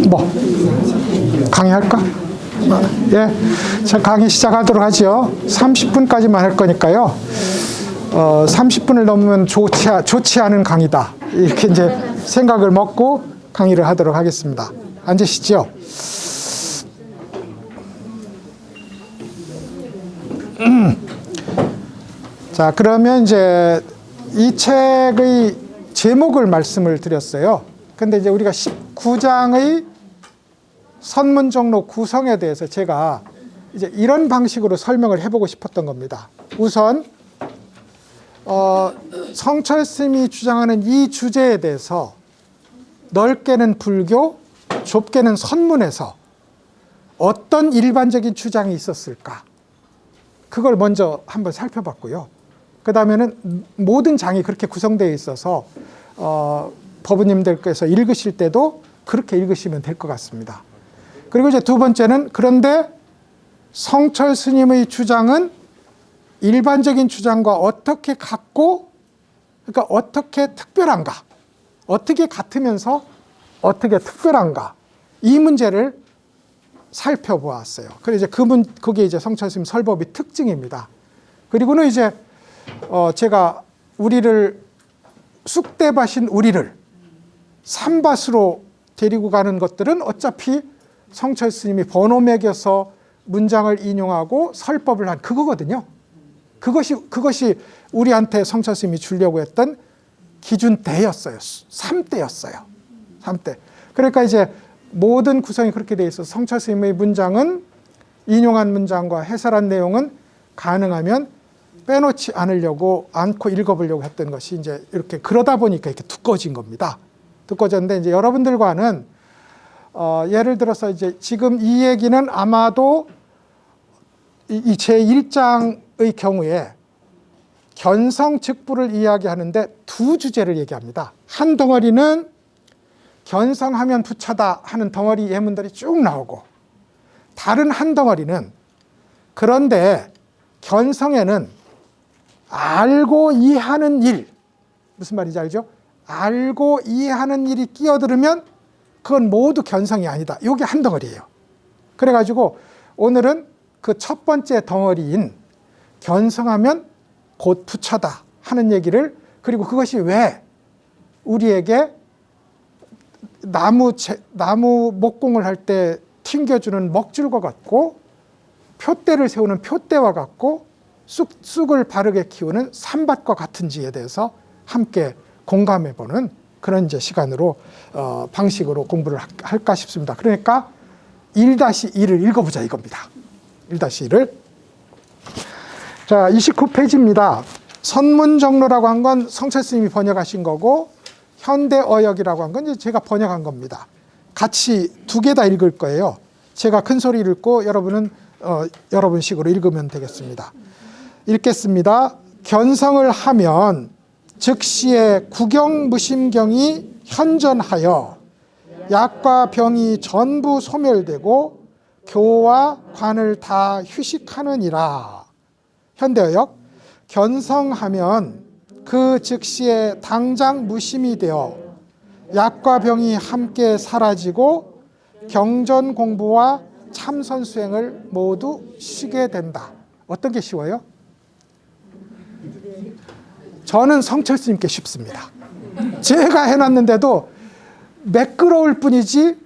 뭐 강의할까? 예, 자, 강의 시작하도록 하죠. 30분까지만 할 거니까요. 30분을 넘으면 좋지 않은 강의다. 이렇게 이제 생각을 먹고 강의를 하도록 하겠습니다. 앉으시죠. 자, 그러면 이제 이 책의 제목을 말씀을 드렸어요. 근데 이제 우리가 19장의 선문 종록 구성에 대해서 제가 이제 이런 방식으로 설명을 해보고 싶었던 겁니다. 우선 성철 스님이 주장하는 이 주제에 대해서 넓게는 불교, 좁게는 선문에서 어떤 일반적인 주장이 있었을까? 그걸 먼저 한번 살펴봤고요. 그 다음에는 모든 장이 그렇게 구성되어 있어서 법우님들께서 읽으실 때도 그렇게 읽으시면 될 것 같습니다. 그리고 이제 두 번째는 그런데 성철 스님의 주장은 일반적인 주장과 어떻게 같고, 그러니까 어떻게 특별한가, 어떻게 같으면서 어떻게 특별한가, 이 문제를 살펴보았어요. 그래서 이제 그게 이제 성철 스님 설법의 특징입니다. 그리고는 이제 제가 우리를 쑥대밭인 우리를 삼밭으로 데리고 가는 것들은 어차피 성철 스님이 번호 매겨서 문장을 인용하고 설법을 한 그거거든요. 그것이 우리한테 성철 스님이 주려고 했던 기준대였어요. 3대였어요. 3대. 그러니까 이제 모든 구성이 그렇게 돼 있어서 성철 스님의 문장은 인용한 문장과 해설한 내용은 가능하면 빼놓지 않고 읽어보려고 했던 것이 이제 이렇게 그러다 보니까 이렇게 두꺼워진 겁니다. 두꺼워졌는데 이제 여러분들과는 예를 들어서 이제 지금 이 얘기는 아마도 이 제1장의 경우에 견성즉부를 이야기하는데 두 주제를 얘기합니다. 한 덩어리는 견성하면 부처다 하는 덩어리 예문들이 쭉 나오고, 다른 한 덩어리는 그런데 견성에는 알고 이해하는 일, 무슨 말인지 알죠? 알고 이해하는 일이 끼어들으면 그건 모두 견성이 아니다. 이게 한 덩어리예요. 그래가지고 오늘은 그 첫 번째 덩어리인 견성하면 곧 부처다 하는 얘기를, 그리고 그것이 왜 우리에게 나무 목공을 할 때 튕겨주는 먹줄과 같고, 표대를 세우는 표대와 같고, 쑥을 바르게 키우는 삼밭과 같은지에 대해서 함께 공감해보는 그런 이제 시간으로 방식으로 공부를 할까 싶습니다. 그러니까 1-2를 읽어보자 이겁니다. 1-2를. 자, 29페이지입니다. 선문정로라고 한 건 성철 스님이 번역하신 거고, 현대어역이라고 한 건 이제 제가 번역한 겁니다. 같이 두 개 다 읽을 거예요. 제가 큰 소리를 읽고 여러분은 여러분 식으로 읽으면 되겠습니다. 읽겠습니다. 견성을 하면 즉시에 구경무심경이 현전하여 약과 병이 전부 소멸되고 교와 관을 다 휴식하느니라. 현대어역. 견성하면 그 즉시에 당장 무심이 되어 약과 병이 함께 사라지고 경전 공부와 참선 수행을 모두 쉬게 된다. 어떤 게 쉬워요? 저는 성철 스님께 쉽습니다. 제가 해놨는데도 매끄러울 뿐이지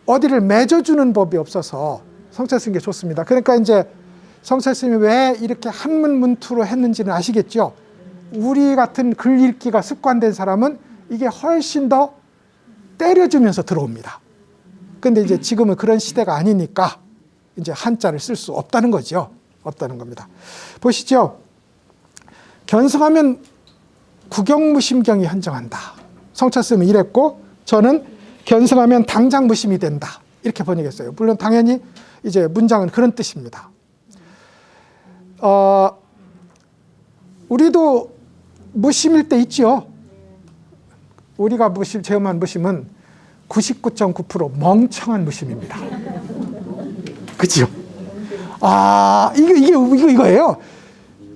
어디를 맺어주는 법이 없어서 성철 스님께 좋습니다. 그러니까 이제 성철 스님이 왜 이렇게 한문문투로 했는지는 아시겠죠? 우리 같은 글 읽기가 습관된 사람은 이게 훨씬 더 때려주면서 들어옵니다. 근데 이제 지금은 그런 시대가 아니니까 이제 한자를 쓸 수 없다는 거죠. 없다는 겁니다. 보시죠. 견성하면 구경무심경이 현정한다. 성철 스님은 이랬고, 저는 견성하면 당장 무심이 된다. 이렇게 번역했어요. 물론 당연히 이제 문장은 그런 뜻입니다. 우리도 무심일 때 있죠. 우리가 체험한 무심은 99.9% 멍청한 무심입니다. 그죠? 이거예요.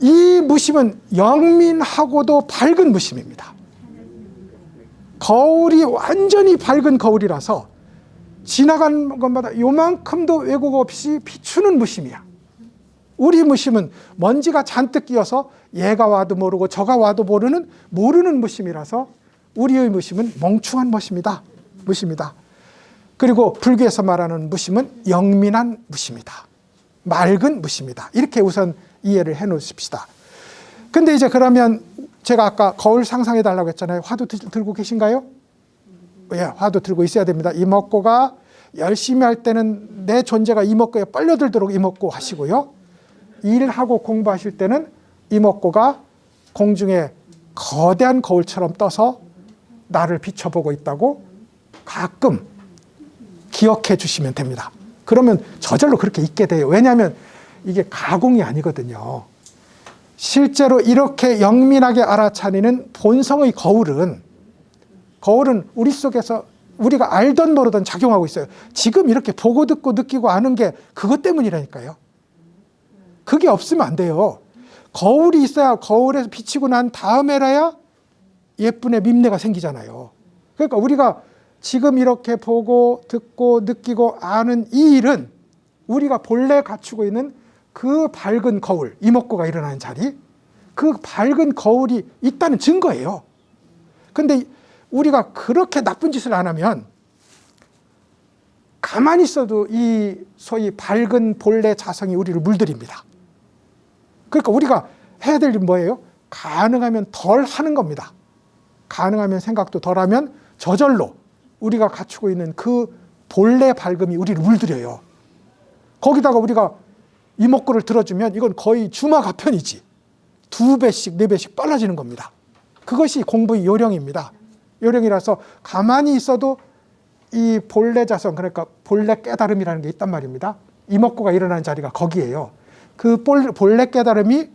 이 무심은 영민하고도 밝은 무심입니다. 거울이 완전히 밝은 거울이라서 지나간 것마다 요만큼도 왜곡 없이 비추는 무심이야. 우리 무심은 먼지가 잔뜩 끼어서 얘가 와도 모르고 저가 와도 모르는 무심이라서 우리의 무심은 멍충한 무심이다. 그리고 불교에서 말하는 무심은 영민한 무심이다. 맑은 무심이다. 이렇게 우선 이해를 해 놓으십시다. 근데 이제 그러면 제가 아까 거울 상상해 달라고 했잖아요. 화두 들고 계신가요? 예, 화두 들고 있어야 됩니다. 이목구가 열심히 할 때는 내 존재가 이목구에 빨려들도록 이목구 하시고요. 일하고 공부하실 때는 이목구가 공중에 거대한 거울처럼 떠서 나를 비춰보고 있다고 가끔 기억해 주시면 됩니다. 그러면 저절로 그렇게 있게 돼요. 왜냐하면 이게 가공이 아니거든요. 실제로 이렇게 영민하게 알아차리는 본성의 거울은 우리 속에서 우리가 알던 모르던 작용하고 있어요. 지금 이렇게 보고 듣고 느끼고 아는 게 그것 때문이라니까요. 그게 없으면 안 돼요. 거울이 있어야 거울에서 비치고 난 다음에라야 예쁜의 밈내가 생기잖아요. 그러니까 우리가 지금 이렇게 보고 듣고 느끼고 아는 이 일은 우리가 본래 갖추고 있는 그 밝은 거울, 이목구가 일어나는 자리, 그 밝은 거울이 있다는 증거예요. 근데 우리가 그렇게 나쁜 짓을 안 하면 가만히 있어도 이 소위 밝은 본래 자성이 우리를 물들입니다. 그러니까 우리가 해야 될 일은 뭐예요? 가능하면 덜 하는 겁니다. 가능하면 생각도 덜 하면 저절로 우리가 갖추고 있는 그 본래 밝음이 우리를 물들여요. 거기다가 우리가 이목구를 들어주면 이건 거의 주마가편이지. 2배씩 4배씩 빨라지는 겁니다. 그것이 공부의 요령입니다. 요령이라서 가만히 있어도 이 본래 자성, 그러니까 본래 깨달음이라는 게 있단 말입니다. 이목구가 일어나는 자리가 거기에요. 그 본래 깨달음이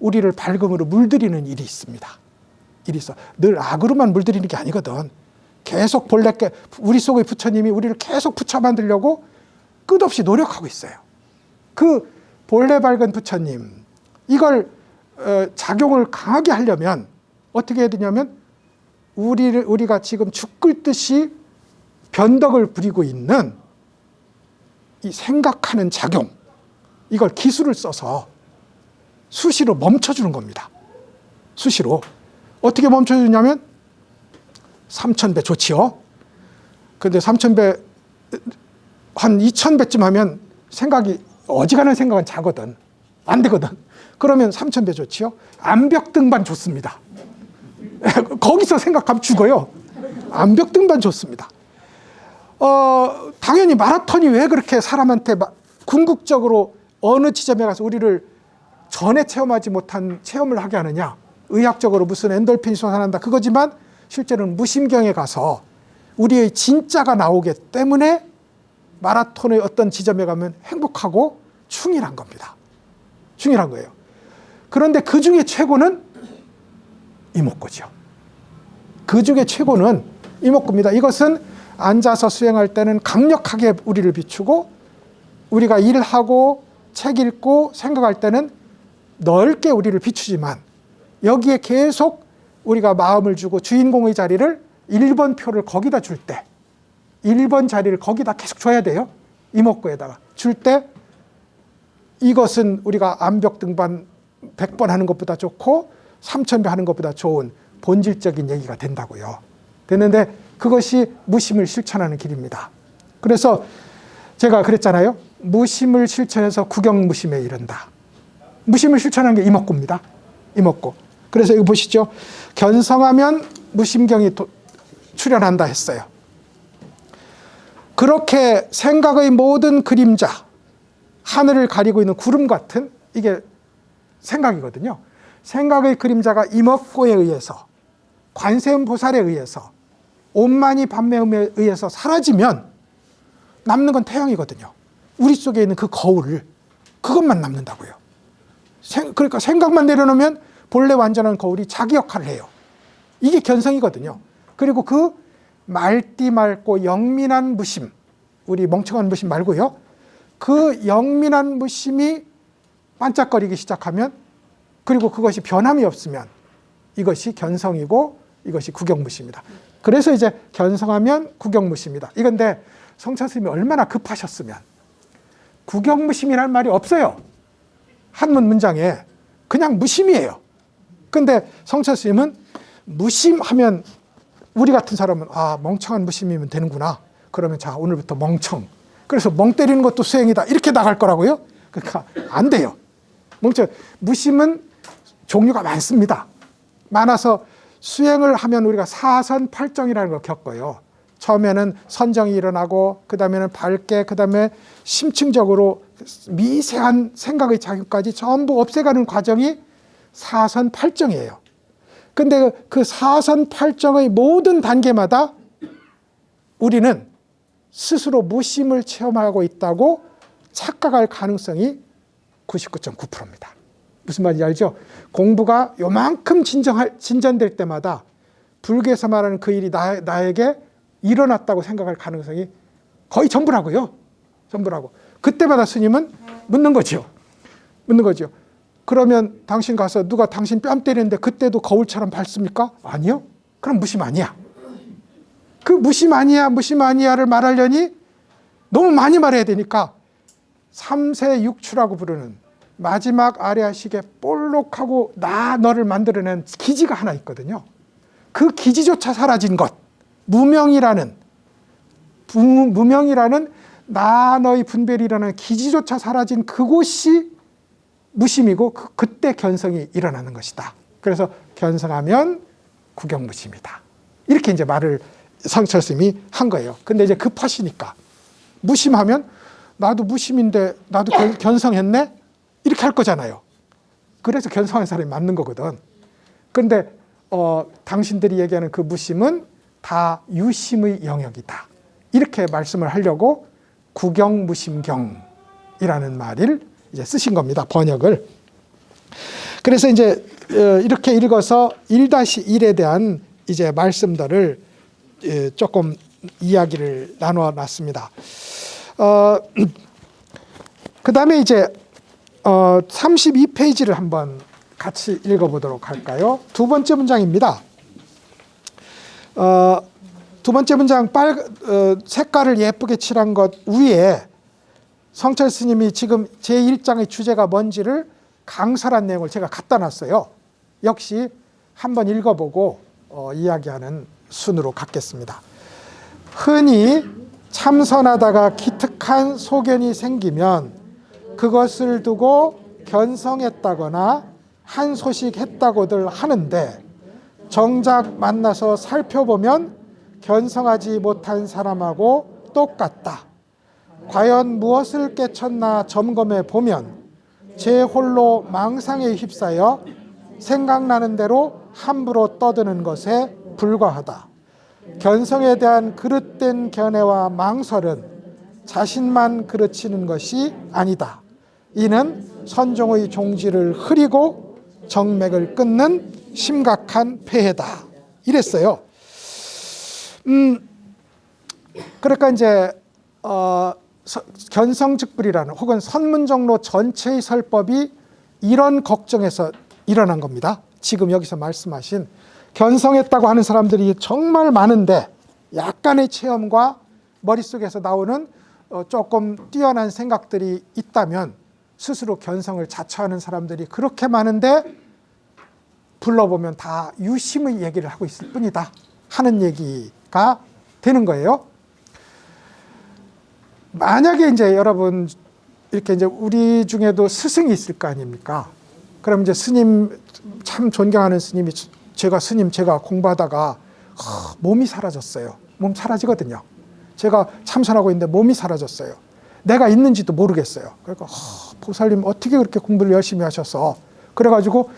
우리를 밝음으로 물들이는 일이 있습니다. 일이 있어. 늘 악으로만 물들이는 게 아니거든. 계속 우리 속의 부처님이 우리를 계속 부처 만들려고 끝없이 노력하고 있어요. 그 본래 밝은 부처님, 이걸 작용을 강하게 하려면 어떻게 해야 되냐면 우리가 지금 죽을 듯이 변덕을 부리고 있는 이 생각하는 작용, 이걸 기술을 써서 수시로 멈춰주는 겁니다. 수시로. 어떻게 멈춰주냐면 3000배 좋지요. 근데 3000배, 한 2000배쯤 하면 생각이, 어지간한 생각은 자거든. 안 되거든. 그러면 3000배 좋지요. 암벽 등반 좋습니다. 거기서 생각하면 죽어요. 암벽 등반 좋습니다. 당연히 마라톤이 왜 그렇게 사람한테 궁극적으로 어느 지점에 가서 우리를 전에 체험하지 못한 체험을 하게 하느냐. 의학적으로 무슨 엔돌핀이 솟아난다 그거지만 실제로는 무심경에 가서 우리의 진짜가 나오기 때문에 마라톤의 어떤 지점에 가면 행복하고 충일한 겁니다. 충일한 거예요. 그런데 그 중에 최고는 이목구죠. 그 중에 최고는 이목구입니다. 이것은 앉아서 수행할 때는 강력하게 우리를 비추고 우리가 일하고 책 읽고 생각할 때는 넓게 우리를 비추지만 여기에 계속 우리가 마음을 주고 주인공의 자리를 1번 표를 거기다 줄 때 1번 자리를 거기다 계속 줘야 돼요. 이목구에다가 줄 때 이것은 우리가 암벽 등반 100번 하는 것보다 좋고 3000배 하는 것보다 좋은 본질적인 얘기가 된다고요. 되는데 그것이 무심을 실천하는 길입니다. 그래서 제가 그랬잖아요. 무심을 실천해서 구경무심에 이른다. 무심을 실천하는 게 이목구입니다. 이목구. 그래서 이거 보시죠. 견성하면 무심경이 출현한다 했어요. 그렇게 생각의 모든 그림자, 하늘을 가리고 있는 구름 같은 이게 생각이거든요. 생각의 그림자가 이목구에 의해서 관세음보살에 의해서 온만이 반매음에 의해서 사라지면 남는 건 태양이거든요. 우리 속에 있는 그 거울, 그것만 남는다고요. 그러니까 생각만 내려놓으면 본래 완전한 거울이 자기 역할을 해요. 이게 견성이거든요. 그리고 그 말띠 맑고 영민한 무심, 우리 멍청한 무심 말고요. 그 영민한 무심이 반짝거리기 시작하면, 그리고 그것이 변함이 없으면 이것이 견성이고 이것이 구경무심입니다. 그래서 이제 견성하면 구경무심이다. 이건데 성철 스님이 얼마나 급하셨으면 구경무심이라는 말이 없어요. 한문 문장에 그냥 무심이에요. 근데 성철 스님은 무심하면, 우리 같은 사람은 아, 멍청한 무심이면 되는구나. 그러면 자, 오늘부터 멍청. 그래서 멍 때리는 것도 수행이다. 이렇게 나갈 거라고요? 그러니까 안 돼요. 무심은 종류가 많습니다. 많아서 수행을 하면 우리가 사선팔정이라는 걸 겪어요. 처음에는 선정이 일어나고, 그 다음에는 밝게, 그 다음에 심층적으로 미세한 생각의 자극까지 전부 없애가는 과정이 사선팔정이에요. 근데 그 사선팔정의 모든 단계마다 우리는 스스로 무심을 체험하고 있다고 착각할 가능성이 99.9%입니다. 무슨 말인지 알죠? 공부가 요만큼 진전될 때마다 불교에서 말하는 그 일이 나에게 일어났다고 생각할 가능성이 거의 전부라고요. 전부라고. 그때마다 스님은 묻는 거죠. 그러면 당신 가서 누가 당신 뺨 때리는데 그때도 거울처럼 밝습니까? 아니요. 그럼 무심 아니야. 그 무심 아니야를 말하려니 너무 많이 말해야 되니까 3세 6추라고 부르는 마지막 아래아식에 볼록하고 너를 만들어낸 기지가 하나 있거든요. 그 기지조차 사라진 것, 무명이라는 나 너의 분별이 일어나는 기지조차 사라진 그곳이 무심이고 그때 견성이 일어나는 것이다. 그래서 견성하면 구경무심이다. 이렇게 이제 말을 성철 스님이 한 거예요. 근데 이제 급하시니까 무심하면 나도 무심인데 나도 견성했네? 이렇게 할 거잖아요. 그래서 견성한 사람이 맞는 거거든. 그런데 당신들이 얘기하는 그 무심은 다 유심의 영역이다. 이렇게 말씀을 하려고 구경무심경이라는 말을 이제 쓰신 겁니다. 번역을. 그래서 이제 이렇게 읽어서 1-1에 대한 이제 말씀들을 조금 이야기를 나누어 놨습니다. 그 다음에 이제 32페이지를 한번 같이 읽어보도록 할까요? 두 번째 문장입니다. 두 번째 문장 색깔을 예쁘게 칠한 것 위에 성철 스님이 지금 제1장의 주제가 뭔지를 강설한 내용을 제가 갖다 놨어요. 역시 한번 읽어보고 이야기하는 순으로 갖겠습니다. 흔히 참선하다가 기특한 소견이 생기면 그것을 두고 견성했다거나 한소식했다고들 하는데 정작 만나서 살펴보면 견성하지 못한 사람하고 똑같다. 과연 무엇을 깨쳤나 점검해 보면 제 홀로 망상에 휩싸여 생각나는 대로 함부로 떠드는 것에 불과하다. 견성에 대한 그릇된 견해와 망설은 자신만 그르치는 것이 아니다. 이는 선종의 종지를 흐리고 정맥을 끊는 심각한 폐해다. 이랬어요. 그러니까 이제 견성즉불이라는 혹은 선문정로 전체의 설법이 이런 걱정에서 일어난 겁니다. 지금 여기서 말씀하신 견성했다고 하는 사람들이 정말 많은데 약간의 체험과 머릿속에서 나오는 조금 뛰어난 생각들이 있다면 스스로 견성을 자처하는 사람들이 그렇게 많은데 불러보면 다 유심의 얘기를 하고 있을 뿐이다 하는 얘기가 되는 거예요. 만약에 이제 여러분 이렇게 이제 우리 중에도 스승이 있을 거 아닙니까? 그럼 이제 스님 참 존경하는 스님이 제가 공부하다가 몸이 사라졌어요. 몸 사라지거든요. 제가 참선하고 있는데 몸이 사라졌어요. 내가 있는지도 모르겠어요. 그러니까 보살님 어떻게 그렇게 공부를 열심히 하셔서 그래가지고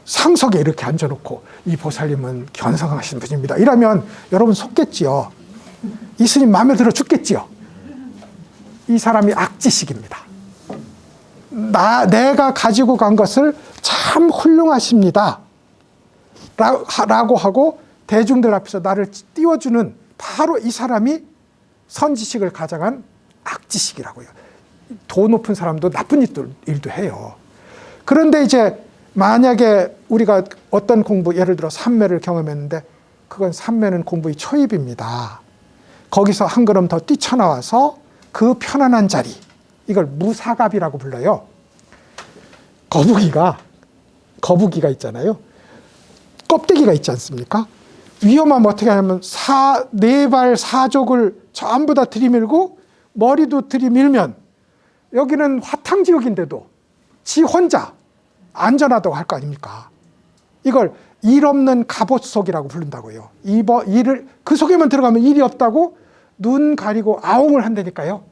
상석에 이렇게 앉아놓고 이 보살님은 견성하신 분입니다. 이러면 여러분 속겠지요. 이 스님 마음에 들어 죽겠지요. 이 사람이 악지식입니다. 내가 가지고 간 것을 잘 참 훌륭하십니다 라고 하고 대중들 앞에서 나를 띄워주는 바로 이 사람이 선지식을 가장한 악지식이라고요. 도 높은 사람도 나쁜 일도 해요. 그런데 이제 만약에 우리가 어떤 공부, 예를 들어 삼매를 경험했는데 그건 삼매는 공부의 초입입니다. 거기서 한 걸음 더 뛰쳐나와서 그 편안한 자리, 이걸 무사갑이라고 불러요. 거북이가 있잖아요. 껍데기가 있지 않습니까? 위험하면 어떻게 하냐면 네 발 사족을 전부 다 들이밀고 머리도 들이밀면 여기는 화탕지역인데도 지 혼자 안전하다고 할 거 아닙니까? 이걸 일 없는 갑옷 속이라고 부른다고요. 그 속에만 들어가면 일이 없다고 눈 가리고 아웅을 한다니까요.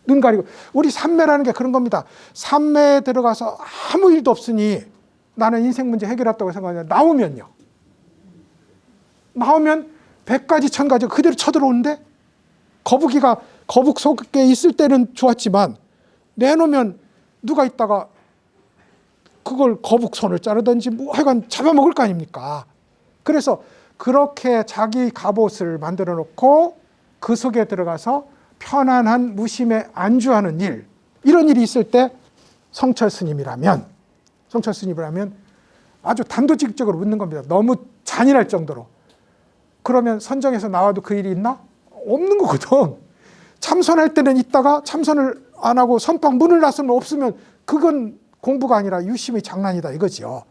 눈 가리고. 우리 삼매라는 게 그런 겁니다. 삼매에 들어가서 아무 일도 없으니 나는 인생 문제 해결했다고 생각하냐. 나오면 100가지 1000가지가 그대로 쳐들어오는데 거북 속에 있을 때는 좋았지만 내놓으면 누가 있다가 그걸 거북 손을 자르든지 뭐 하여간 잡아먹을 거 아닙니까? 그래서 그렇게 자기 갑옷을 만들어 놓고 그 속에 들어가서 편안한 무심에 안주하는 일, 이런 일이 있을 때 성철 스님이라면 아주 단도직입적으로 묻는 겁니다. 너무 잔인할 정도로. 그러면 선정에서 나와도 그 일이 있나? 없는 거거든. 참선할 때는 있다가 참선을 안 하고 선방 문을 놨으면 없으면 그건 공부가 아니라 유심의 장난이다 이거지요.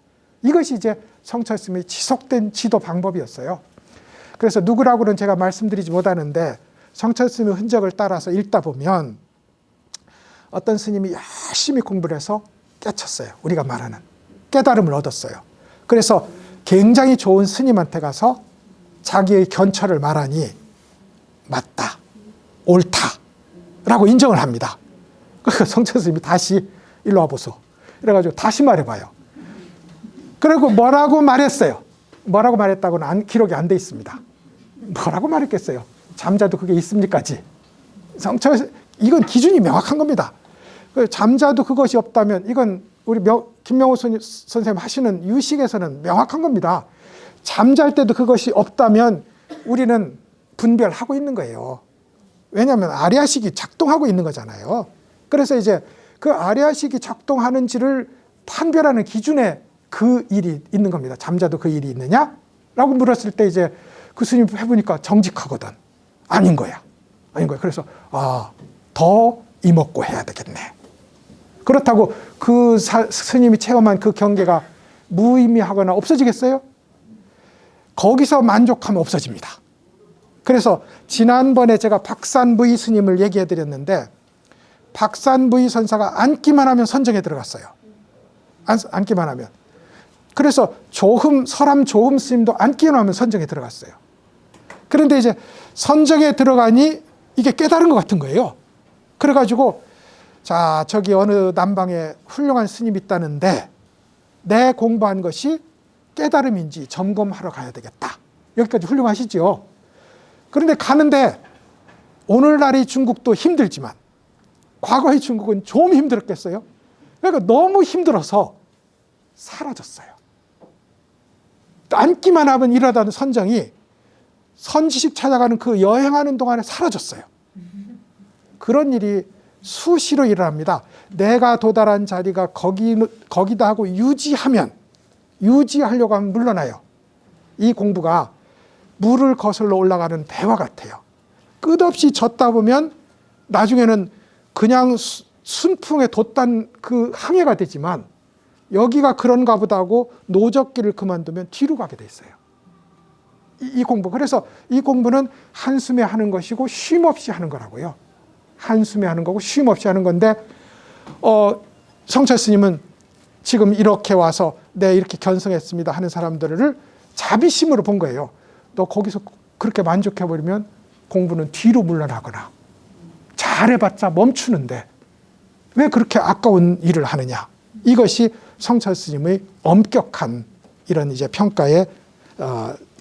이것이 이제 성철 스님의 지속된 지도 방법이었어요. 그래서 누구라고는 제가 말씀드리지 못하는데 성철 스님의 흔적을 따라서 읽다 보면 어떤 스님이 열심히 공부를 해서 깨쳤어요. 우리가 말하는 깨달음을 얻었어요. 그래서 굉장히 좋은 스님한테 가서 자기의 견처를 말하니 맞다, 옳다라고 인정을 합니다. 그러니까 성철 스님이 다시 일로 와보소. 그래가지고 다시 말해봐요. 그리고 뭐라고 말했어요? 뭐라고 말했다고는 기록이 안 돼 있습니다. 뭐라고 말했겠어요? 잠자도 그게 있습니까지. 이건 기준이 명확한 겁니다. 잠자도 그것이 없다면 이건 우리 김명호 선생님 하시는 유식에서는 명확한 겁니다. 잠잘 때도 그것이 없다면 우리는 분별하고 있는 거예요. 왜냐하면 아리아식이 작동하고 있는 거잖아요. 그래서 이제 그 아리아식이 작동하는지를 판별하는 기준에 그 일이 있는 겁니다. 잠자도 그 일이 있느냐? 라고 물었을 때 이제 그 스님 해보니까 정직하거든. 아닌 거야. 그래서 더 이먹고 해야 되겠네. 그렇다고 그 스님이 체험한 그 경계가 무의미하거나 없어지겠어요? 거기서 만족하면 없어집니다. 그래서 지난번에 제가 박산부의 스님을 얘기해 드렸는데 박산부의 선사가 앉기만 하면 선정에 들어갔어요. 앉기만 하면. 그래서 설암 조흠 스님도 앉기만 하면 선정에 들어갔어요. 그런데 이제 선정에 들어가니 이게 깨달은 것 같은 거예요. 그래가지고 자, 저기 어느 남방에 훌륭한 스님이 있다는데 내 공부한 것이 깨달음인지 점검하러 가야 되겠다. 여기까지 훌륭하시죠. 그런데 가는데 오늘날의 중국도 힘들지만 과거의 중국은 좀 힘들었겠어요? 그러니까 너무 힘들어서 사라졌어요. 앉기만 하면 일하다는 선정이 선지식 찾아가는 그 여행하는 동안에 사라졌어요. 그런 일이 수시로 일어납니다. 내가 도달한 자리가 거기다 하고 유지하려고 하면 물러나요. 이 공부가 물을 거슬러 올라가는 배와 같아요. 끝없이 젖다 보면 나중에는 그냥 순풍에 돛단 그 항해가 되지만 여기가 그런가 보다 하고 노적기를 그만두면 뒤로 가게 돼 있어요. 이 공부. 그래서 이 공부는 한숨에 하는 것이고 쉼 없이 하는 거라고요. 한숨에 하는 거고 쉼 없이 하는 건데 성철 스님은 지금 이렇게 와서 네 이렇게 견성했습니다 하는 사람들을 자비심으로 본 거예요. 너 거기서 그렇게 만족해버리면 공부는 뒤로 물러나거나 잘해봤자 멈추는데 왜 그렇게 아까운 일을 하느냐. 이것이 성철 스님의 엄격한 이런 이제 평가의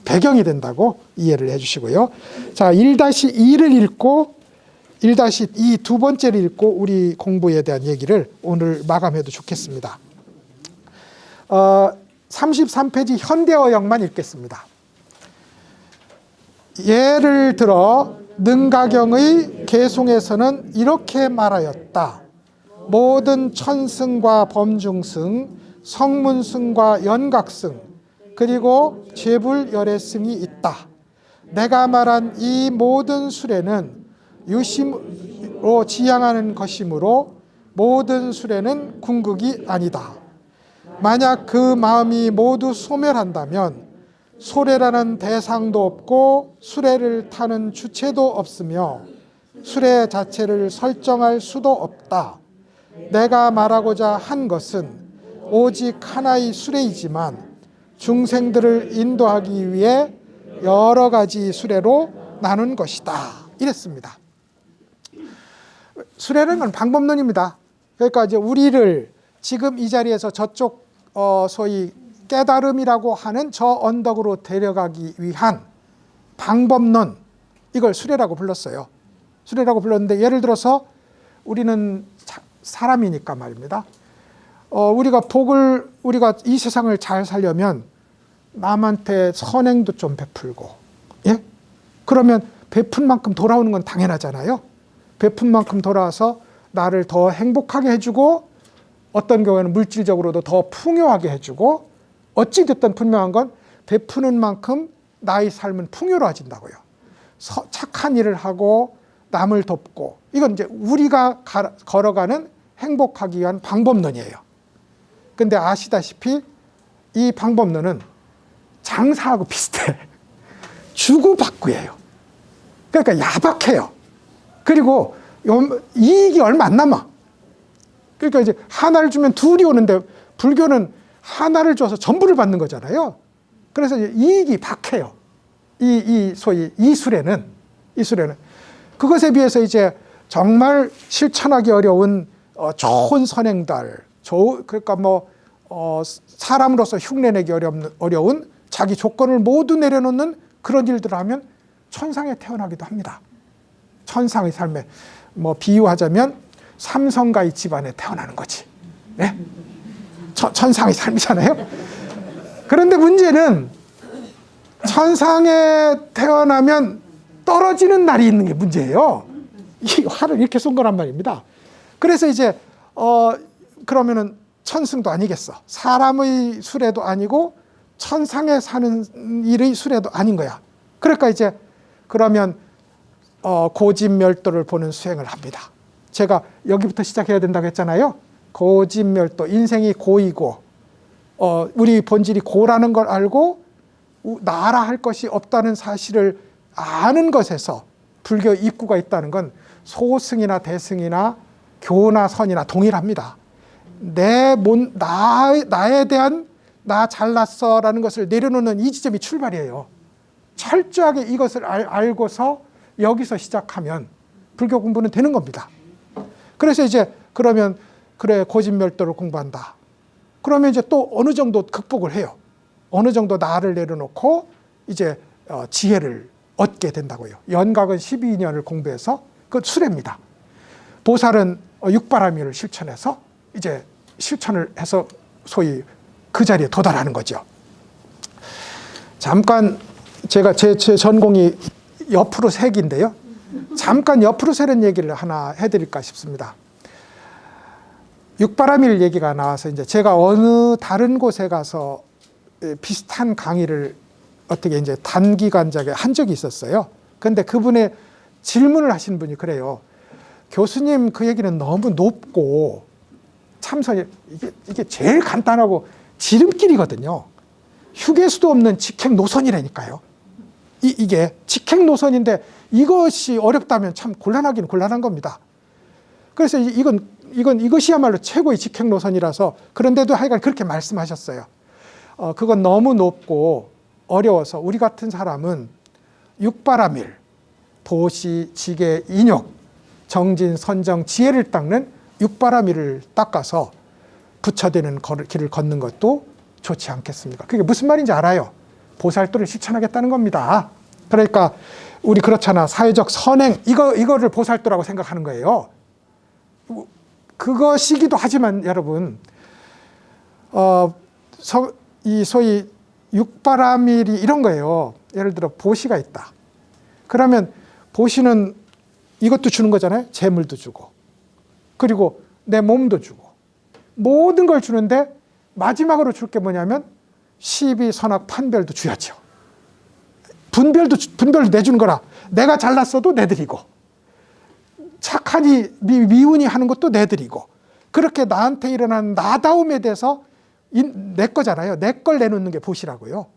배경이 된다고 이해를 해주시고요. 자, 1-2를 읽고 1-2 두 번째를 읽고 우리 공부에 대한 얘기를 오늘 마감해도 좋겠습니다. 33페이지 현대어역만 읽겠습니다. 예를 들어 능가경의 개송에서는 이렇게 말하였다. 모든 천승과 범중승, 성문승과 연각승, 그리고 재불열애승이 있다. 내가 말한 이 모든 수레는 유심으로 지향하는 것이므로 모든 수레는 궁극이 아니다. 만약 그 마음이 모두 소멸한다면 소래라는 대상도 없고 수레를 타는 주체도 없으며 수레 자체를 설정할 수도 없다. 내가 말하고자 한 것은 오직 하나의 수레이지만 중생들을 인도하기 위해 여러 가지 수레로 나눈 것이다. 이랬습니다. 수레는 건 방법론입니다. 그러니까 이제 우리를 지금 이 자리에서 저쪽 소위 깨달음이라고 하는 저 언덕으로 데려가기 위한 방법론, 이걸 수레라고 불렀어요. 수레라고 불렀는데 예를 들어서 우리는 사람이니까 말입니다. 우리가 이 세상을 잘 살려면 남한테 선행도 좀 베풀고, 예? 그러면 베푼 만큼 돌아오는 건 당연하잖아요. 베푼 만큼 돌아와서 나를 더 행복하게 해주고 어떤 경우에는 물질적으로도 더 풍요하게 해주고, 어찌됐든 분명한 건 베푸는 만큼 나의 삶은 풍요로워진다고요. 착한 일을 하고 남을 돕고, 이건 이제 우리가 걸어가는 행복하기 위한 방법론이에요. 근데 아시다시피 이 방법론은 장사하고 비슷해. 주고받고예요. 그러니까 야박해요. 그리고 이익이 얼마 안 남아. 그러니까 이제 하나를 주면 둘이 오는데 불교는 하나를 줘서 전부를 받는 거잖아요. 그래서 이익이 박해요. 소위 이 수레는 그것에 비해서 이제 정말 실천하기 어려운 좋은 선행들, 그러니까 사람으로서 흉내내기 어려운 자기 조건을 모두 내려놓는 그런 일들을 하면 천상에 태어나기도 합니다. 천상의 삶에 비유하자면 삼성가의 집안에 태어나는 거지. 네? 천상의 삶이잖아요. 그런데 문제는 천상에 태어나면 떨어지는 날이 있는 게 문제예요. 이 화를 이렇게 쏜 거란 말입니다. 그래서 이제 그러면은 천승도 아니겠어. 사람의 수레도 아니고 천상에 사는 일의 수레도 아닌 거야. 그러니까 이제 그러면 고집멸도를 보는 수행을 합니다. 제가 여기부터 시작해야 된다고 했잖아요. 고집멸도, 인생이 고이고 우리 본질이 고라는 걸 알고 나라 할 것이 없다는 사실을 아는 것에서 불교 입구가 있다는 건 소승이나 대승이나 교나 선이나 동일합니다. 나에 대한 나 잘났어라는 것을 내려놓는 이 지점이 출발이에요. 철저하게 이것을 알고서 여기서 시작하면 불교 공부는 되는 겁니다. 그래서 이제 그러면 그래 고집멸도를 공부한다. 그러면 이제 또 어느 정도 극복을 해요. 어느 정도 나를 내려놓고 이제 지혜를 얻게 된다고요. 연각은 12년을 공부해서 그 수레입니다. 보살은 육바라밀을 실천해서 이제 실천을 해서 소위 그 자리에 도달하는 거죠. 잠깐 제가 제 전공이 옆으로 색인데요. 잠깐 옆으로 새는 얘기를 하나 해드릴까 싶습니다. 육바라밀 얘기가 나와서 이제 제가 어느 다른 곳에 가서 비슷한 강의를 어떻게 이제 단기간작에 한 적이 있었어요. 근데 그분의 질문을 하신 분이 그래요. 교수님 그 얘기는 너무 높고 참선이 이게 제일 간단하고 지름길이거든요. 휴게소도 없는 직행 노선이라니까요. 이게 직행 노선인데 이것이 어렵다면 참 곤란하긴 곤란한 겁니다. 그래서 이것이야말로 최고의 직행 노선이라서 그런데도 하여간 그렇게 말씀하셨어요. 그건 너무 높고 어려워서 우리 같은 사람은 육바라밀, 도시, 지계, 인욕, 정진, 선정, 지혜를 닦는 육바라밀을 닦아서 부처되는 길을 걷는 것도 좋지 않겠습니까? 그게 무슨 말인지 알아요. 보살도를 실천하겠다는 겁니다. 그러니까 우리 그렇잖아. 사회적 선행 이거를 보살도라고 생각하는 거예요. 그것이기도 하지만 여러분 이 소위 육바라밀이 이런 거예요. 예를 들어 보시가 있다. 그러면 보시는 이것도 주는 거잖아요. 재물도 주고 그리고 내 몸도 주고 모든 걸 주는데 마지막으로 줄 게 뭐냐면 시비, 선악, 판별도 줘야죠. 분별도 내주는 거라. 내가 잘났어도 내드리고 착하니 미운이 하는 것도 내드리고 그렇게 나한테 일어난 나다움에 대해서 내 거잖아요. 내 걸 내놓는 게 보시라고요.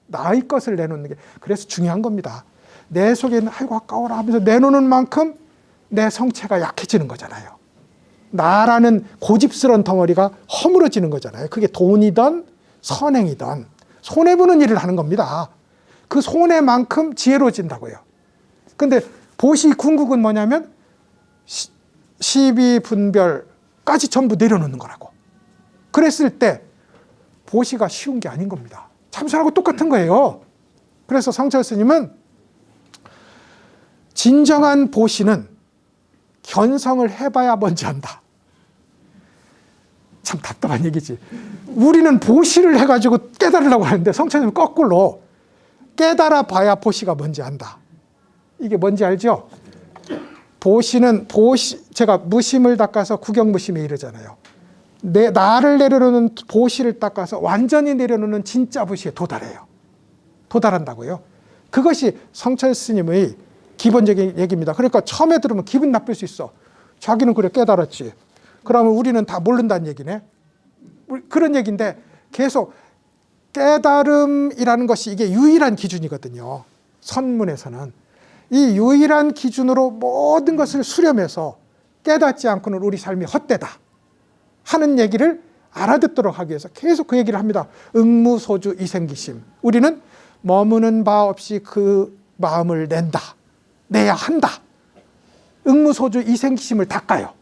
나의 것을 내놓는 게 그래서 중요한 겁니다. 내 속에 있는 아이고 아까워라 하면서 내놓는 만큼 내 성체가 약해지는 거잖아요. 나라는 고집스러운 덩어리가 허물어지는 거잖아요. 그게 돈이든 선행이든 손해보는 일을 하는 겁니다. 그 손해만큼 지혜로워진다고요. 근데 보시 궁극은 뭐냐면 시비 분별까지 전부 내려놓는 거라고. 그랬을 때 보시가 쉬운 게 아닌 겁니다. 참선하고 똑같은 거예요. 그래서 성철 스님은 진정한 보시는 견성을 해봐야 뭔지 안다. 참 답답한 얘기지. 우리는 보시를 해가지고 깨달으려고 하는데 성철 스님은 거꾸로 깨달아 봐야 보시가 뭔지 안다. 이게 뭔지 알죠? 보시는 제가 무심을 닦아서 구경무심에 이르잖아요. 나를 내려놓는 보시를 닦아서 완전히 내려놓는 진짜 보시에 도달해요. 도달한다고요. 그것이 성철 스님의 기본적인 얘기입니다. 그러니까 처음에 들으면 기분 나쁠 수 있어. 자기는 그래 깨달았지. 그러면 우리는 다 모른다는 얘기네. 그런 얘기인데 계속 깨달음이라는 것이 이게 유일한 기준이거든요. 선문에서는. 이 유일한 기준으로 모든 것을 수렴해서 깨닫지 않고는 우리 삶이 헛되다 하는 얘기를 알아듣도록 하기 위해서 계속 그 얘기를 합니다. 응무소주 이생기심. 우리는 머무는 바 없이 그 마음을 내야 한다. 응무소주 이생기심을 닦아요.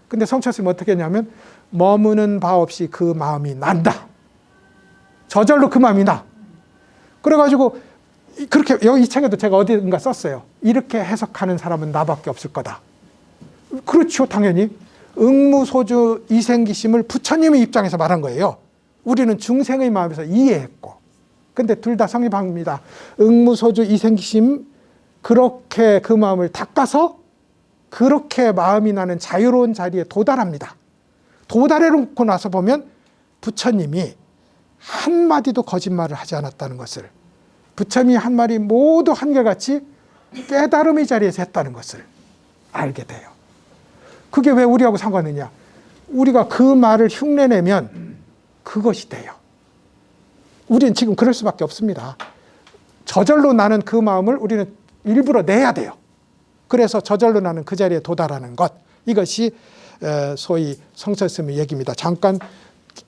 근데 성철 스님은 어떻게 했냐면 머무는 바 없이 그 마음이 난다. 저절로 그 마음이 나. 그래가지고 그렇게 여기 이 책에도 제가 어딘가 썼어요. 이렇게 해석하는 사람은 나밖에 없을 거다. 그렇죠, 당연히. 응무소주 이생기심을 부처님의 입장에서 말한 거예요. 우리는 중생의 마음에서 이해했고. 근데 둘 다 성립합니다. 응무소주 이생기심 그렇게 그 마음을 닦아서 그렇게 마음이 나는 자유로운 자리에 도달합니다. 도달해놓고 나서 보면 부처님이 한마디도 거짓말을 하지 않았다는 것을, 부처님이 한 말이 모두 한결같이 깨달음의 자리에서 했다는 것을 알게 돼요. 그게 왜 우리하고 상관이냐? 우리가 그 말을 흉내내면 그것이 돼요. 우리는 지금 그럴 수밖에 없습니다. 저절로 나는 그 마음을 우리는 일부러 내야 돼요. 그래서 저절로 나는 그 자리에 도달하는 것, 이것이 소위 성철 스님의 얘기입니다. 잠깐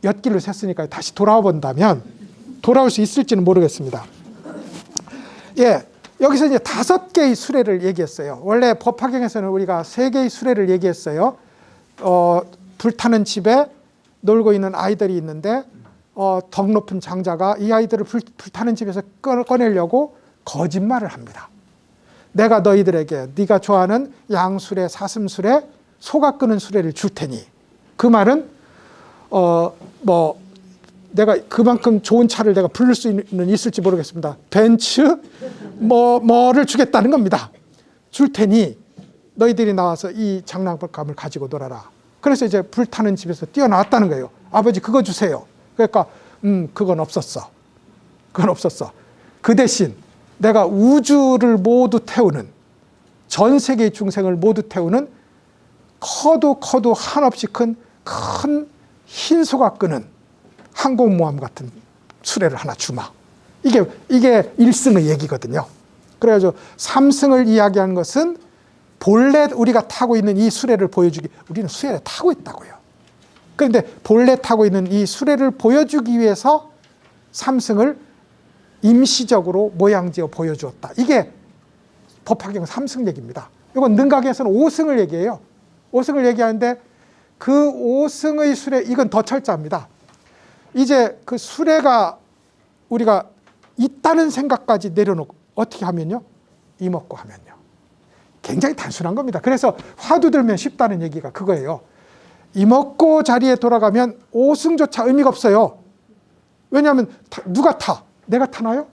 엿길을 샜으니까 다시 돌아와 본다면 돌아올 수 있을지는 모르겠습니다. 예, 여기서 이제 5개의 수레를 얘기했어요. 원래 법화경에서는 우리가 3개의 수레를 얘기했어요. 불타는 집에 놀고 있는 아이들이 있는데 덕 높은 장자가 이 아이들을 불타는 집에서 꺼내려고 거짓말을 합니다. 내가 너희들에게 네가 좋아하는 양수레, 사슴수레, 소가 끄는 수레를 줄 테니, 그 말은 내가 그만큼 좋은 차를 내가 부를 수는 있을지 모르겠습니다. 벤츠 뭐를 주겠다는 겁니다. 줄 테니 너희들이 나와서 이 장난감을 가지고 놀아라. 그래서 이제 불타는 집에서 뛰어나왔다는 거예요. 아버지 그거 주세요. 그러니까 그건 없었어. 그건 없었어. 그 대신 내가 우주를 모두 태우는, 전 세계의 중생을 모두 태우는 커도 한없이 큰 흰소가 끄는 항공모함 같은 수레를 하나 주마. 이게 1승의 얘기거든요. 그래가지고 3승을 이야기하는 것은 본래 우리가 타고 있는 이 수레를 보여주기, 우리는 수레를 타고 있다고요. 그런데 본래 타고 있는 이 수레를 보여주기 위해서 3승을 임시적으로 모양지어 보여주었다. 이게 법화경 3승 얘기입니다. 이건 능각에서는 5승을 얘기해요. 5승을 얘기하는데 그 5승의 수레, 이건 더 철자입니다. 이제 그 수레가 우리가 있다는 생각까지 내려놓고 어떻게 하면요? 이먹고 하면요. 굉장히 단순한 겁니다. 그래서 화두 들면 쉽다는 얘기가 그거예요. 이먹고 자리에 돌아가면 5승조차 의미가 없어요. 왜냐하면 누가 타? 내가 타나요?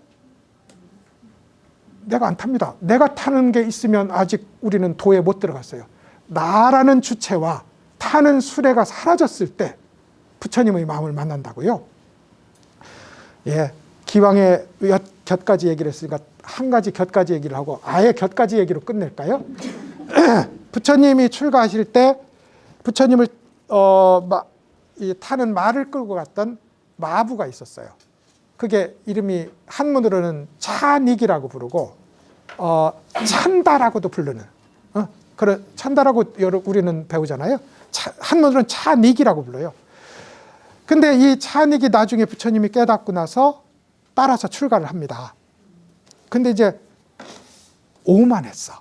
내가 안 탑니다. 내가 타는 게 있으면 아직 우리는 도에 못 들어갔어요. 나라는 주체와 타는 수레가 사라졌을 때 부처님의 마음을 만난다고요. 예, 기왕에 곁가지 얘기를 했으니까 한 가지 곁가지 얘기를 하고 아예 곁가지 얘기로 끝낼까요? 부처님이 출가하실 때 부처님을 타는 말을 끌고 갔던 마부가 있었어요. 그게 이름이 한문으로는 차닉이라고 부르고 찬다라고도 부르는 그런 찬다라고 우리는 배우잖아요. 한문으로는 차닉이라고 불러요. 근데 이 차닉이 나중에 부처님이 깨닫고 나서 따라서 출가를 합니다. 근데 이제 오만했어.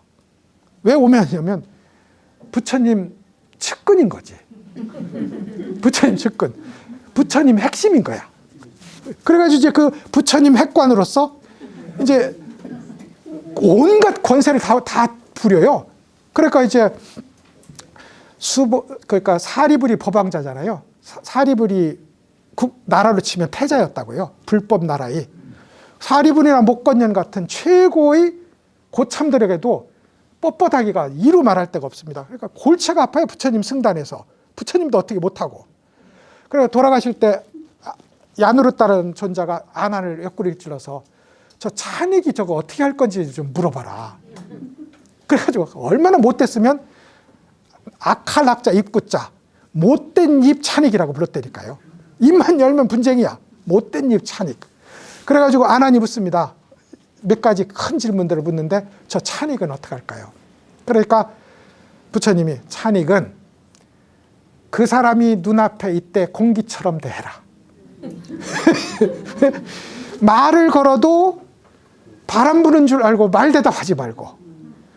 왜 오만했냐면 부처님 측근인 거지. 부처님 측근. 부처님 핵심인 거야. 그래가지고 이제 그 부처님 핵관으로서 이제 온갖 권세를 다 부려요. 그러니까 이제 그러니까 사리불이 법왕자잖아요. 사리불이 나라로 치면 패자였다고요. 불법 나라의. 사리불이나 목건년 같은 최고의 고참들에게도 뻣뻣하기가 이루 말할 데가 없습니다. 그러니까 골치가 아파요. 부처님 승단에서. 부처님도 어떻게 못하고. 그래서 돌아가실 때 야누르따라는 존자가 아난을 옆구리를 찔러서 저 차닉이 저거 어떻게 할 건지 좀 물어봐라. 그래가지고 얼마나 못됐으면 아칼락자 입구자 못된 입 차닉이라고 불렀다니까요. 입만 열면 분쟁이야. 못된 입 차닉. 그래가지고 아난이 묻습니다. 몇 가지 큰 질문들을 묻는데 저 차닉은 어떻게 할까요? 그러니까 부처님이 차닉은 그 사람이 눈앞에 이때 공기처럼 대해라. 말을 걸어도 바람 부는 줄 알고 말 대답하지 말고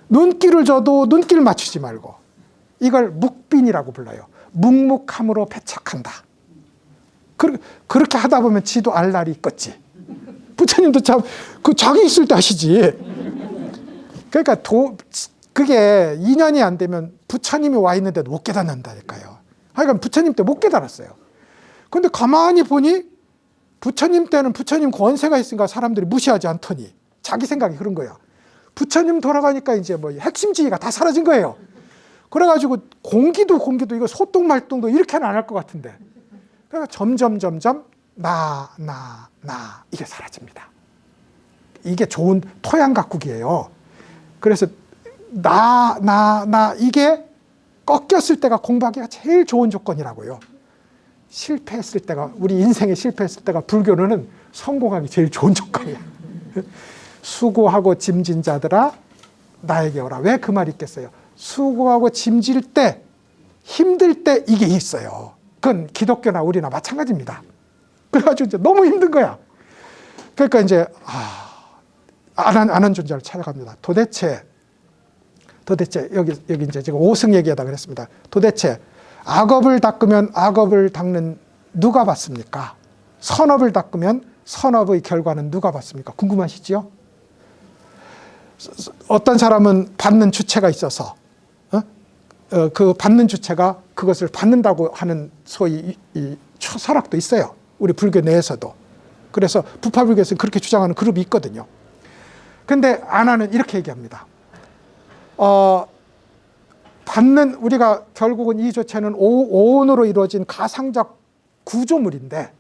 눈길을 줘도 눈길 맞추지 말고 이걸 묵빈이라고 불러요. 묵묵함으로 배척한다. 그렇게 하다 보면 지도 알 날이 있겠지. 부처님도 참 그 자기 있을 때 하시지. 그러니까 그게 2년이 안 되면 부처님이 와 있는데도 못 깨닫는다니까요. 하여간 부처님 때 못 깨달았어요. 근데 가만히 보니 부처님 때는 부처님 권세가 있으니까 사람들이 무시하지 않더니 자기 생각이 그런 거야. 부처님 돌아가니까 이제 뭐 핵심 지위가 다 사라진 거예요. 그래가지고 공기도 이거 소똥 말똥도 이렇게는 안 할 것 같은데. 그러니까 점점 나 이게 사라집니다. 이게 좋은 토양 가꾸기예요. 그래서 나 이게 꺾였을 때가 공부하기가 제일 좋은 조건이라고요. 실패했을 때가 우리 인생에 실패했을 때가 불교는 성공하기 제일 좋은 조건이야. 수고하고 짐진 자들아 나에게 오라. 왜 그 말이 있겠어요? 수고하고 짐질 때 힘들 때 이게 있어요. 그건 기독교나 우리나 마찬가지입니다. 그래가지고 이제 너무 힘든 거야. 그러니까 이제 아는 존재를 찾아갑니다. 도대체 여기 이제 지금 5승 얘기하다 그랬습니다. 도대체 악업을 닦으면 악업을 닦는 누가 받습니까? 선업을 닦으면 선업의 결과는 누가 받습니까? 궁금하시죠? 어떤 사람은 받는 주체가 있어서 그 받는 주체가 그것을 받는다고 하는 소위 이 철학도 있어요. 우리 불교 내에서도. 그래서 부파불교에서는 그렇게 주장하는 그룹이 있거든요. 근데 아나는 이렇게 얘기합니다. 우리가 결국은 이 조체는 오온으로 이루어진 가상적 구조물인데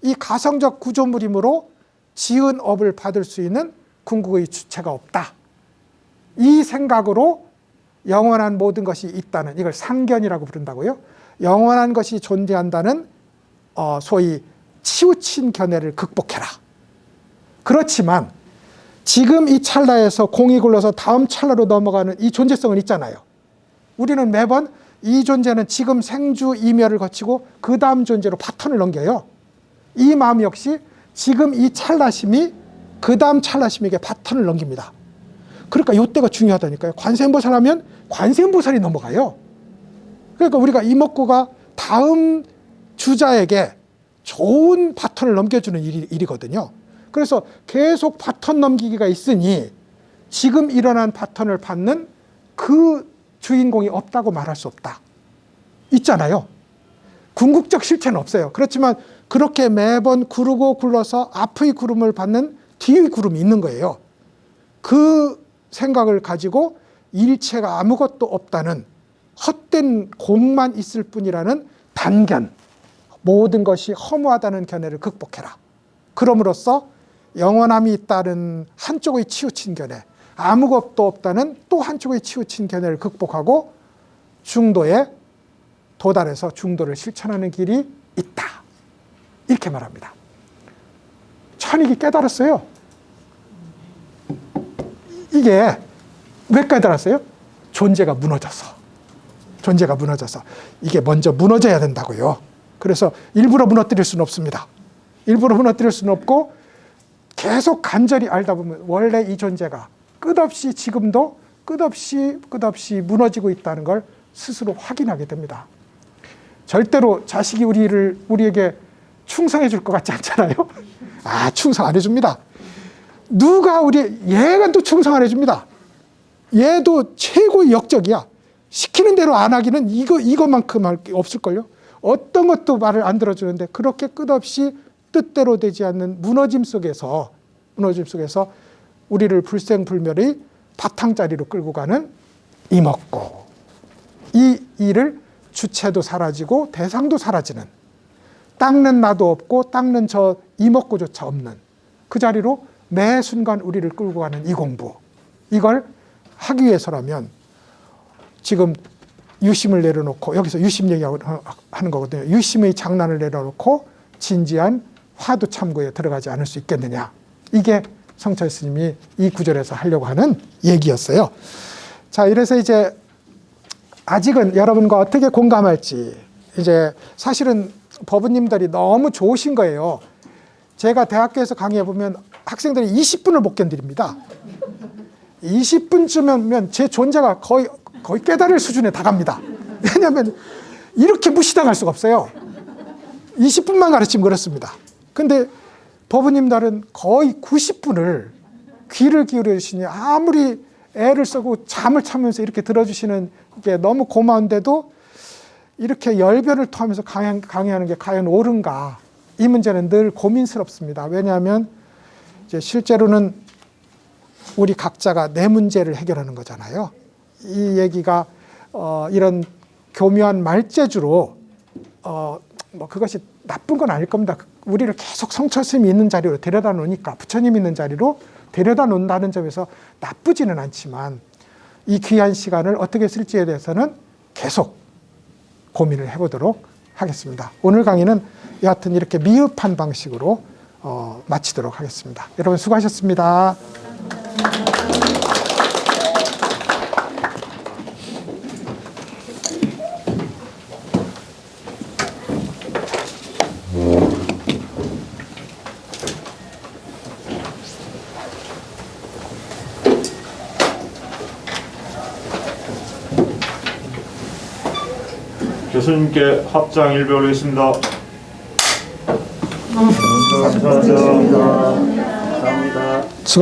이 가상적 구조물이므로 지은 업을 받을 수 있는 궁극의 주체가 없다. 이 생각으로 영원한 모든 것이 있다는 이걸 상견이라고 부른다고요. 영원한 것이 존재한다는 소위 치우친 견해를 극복해라. 그렇지만 지금 이 찰나에서 공이 굴러서 다음 찰나로 넘어가는 이 존재성은 있잖아요. 우리는 매번 이 존재는 지금 생주 이멸을 거치고 그 다음 존재로 바톤을 넘겨요. 이 마음 역시 지금 이 찰나심이 그 다음 찰나심에게 바톤을 넘깁니다. 그러니까 이때가 중요하다니까요. 관세음보살 하면 관세음보살이 넘어가요. 그러니까 우리가 이목구가 다음 주자에게 좋은 바톤을 넘겨주는 일이거든요. 그래서 계속 바톤 넘기기가 있으니 지금 일어난 바톤을 받는 그 주인공이 없다고 말할 수 없다. 있잖아요. 궁극적 실체는 없어요. 그렇지만 그렇게 매번 구르고 굴러서 앞의 구름을 받는 뒤의 구름이 있는 거예요. 그 생각을 가지고 일체가 아무것도 없다는 헛된 공만 있을 뿐이라는 단견, 모든 것이 허무하다는 견해를 극복해라. 그럼으로써 영원함이 있다는 한쪽의 치우친 견해, 아무것도 없다는 또 한쪽의 치우친 견해를 극복하고 중도에 도달해서 중도를 실천하는 길이 있다. 이렇게 말합니다. 천익이 깨달았어요. 이게 왜 깨달았어요? 존재가 무너져서. 존재가 무너져서. 이게 먼저 무너져야 된다고요. 그래서 일부러 무너뜨릴 수는 없습니다. 일부러 무너뜨릴 수는 없고 계속 간절히 알다 보면 원래 이 존재가 끝없이 지금도 끝없이 무너지고 있다는 걸 스스로 확인하게 됩니다. 절대로 자식이 우리에게 충성해 줄 것 같지 않잖아요? 충성 안 해줍니다. 얘가 또 충성 안 해줍니다. 얘도 최고의 역적이야. 시키는 대로 안 하기는 이것만큼 할 게 없을걸요? 어떤 것도 말을 안 들어주는데 그렇게 끝없이 뜻대로 되지 않는 무너짐 속에서 우리를 불생불멸의 바탕자리로 끌고 가는 이먹고, 이 일을 주체도 사라지고 대상도 사라지는, 닦는 나도 없고 닦는 저 이먹고조차 없는 그 자리로 매 순간 우리를 끌고 가는 이 공부, 이걸 하기 위해서라면 지금 유심을 내려놓고, 여기서 유심 얘기하는 거거든요. 유심의 장난을 내려놓고 진지한 화두 참고에 들어가지 않을 수 있겠느냐. 이게 성철 스님이 이 구절에서 하려고 하는 얘기였어요. 자, 이래서 이제 아직은 여러분과 어떻게 공감할지, 이제 사실은 법우님들이 너무 좋으신 거예요. 제가 대학교에서 강의해 보면 학생들이 20분을 못 견딥니다. 20분쯤이면 제 존재가 거의 깨달을 수준에 다갑니다. 왜냐하면 이렇게 무시당할 수가 없어요. 20분만 가르치면 그렇습니다. 근데 법우님들은 거의 90분을 귀를 기울여주시니 아무리 애를 쓰고 잠을 참으면서 이렇게 들어주시는 게 너무 고마운데도 이렇게 열변을 토하면서 강의하는 게 과연 옳은가? 이 문제는 늘 고민스럽습니다. 왜냐하면 이제 실제로는 우리 각자가 내 문제를 해결하는 거잖아요. 이 얘기가 이런 교묘한 말재주로 그것이 나쁜 건 아닐 겁니다. 우리를 계속 성철 스님이 있는 자리로 데려다 놓으니까, 부처님 있는 자리로 데려다 놓는다는 점에서 나쁘지는 않지만 이 귀한 시간을 어떻게 쓸지에 대해서는 계속 고민을 해보도록 하겠습니다. 오늘 강의는 여하튼 이렇게 미흡한 방식으로 마치도록 하겠습니다. 여러분 수고하셨습니다. 교수님께 합장 일배 올리겠습니다. 감사합니다.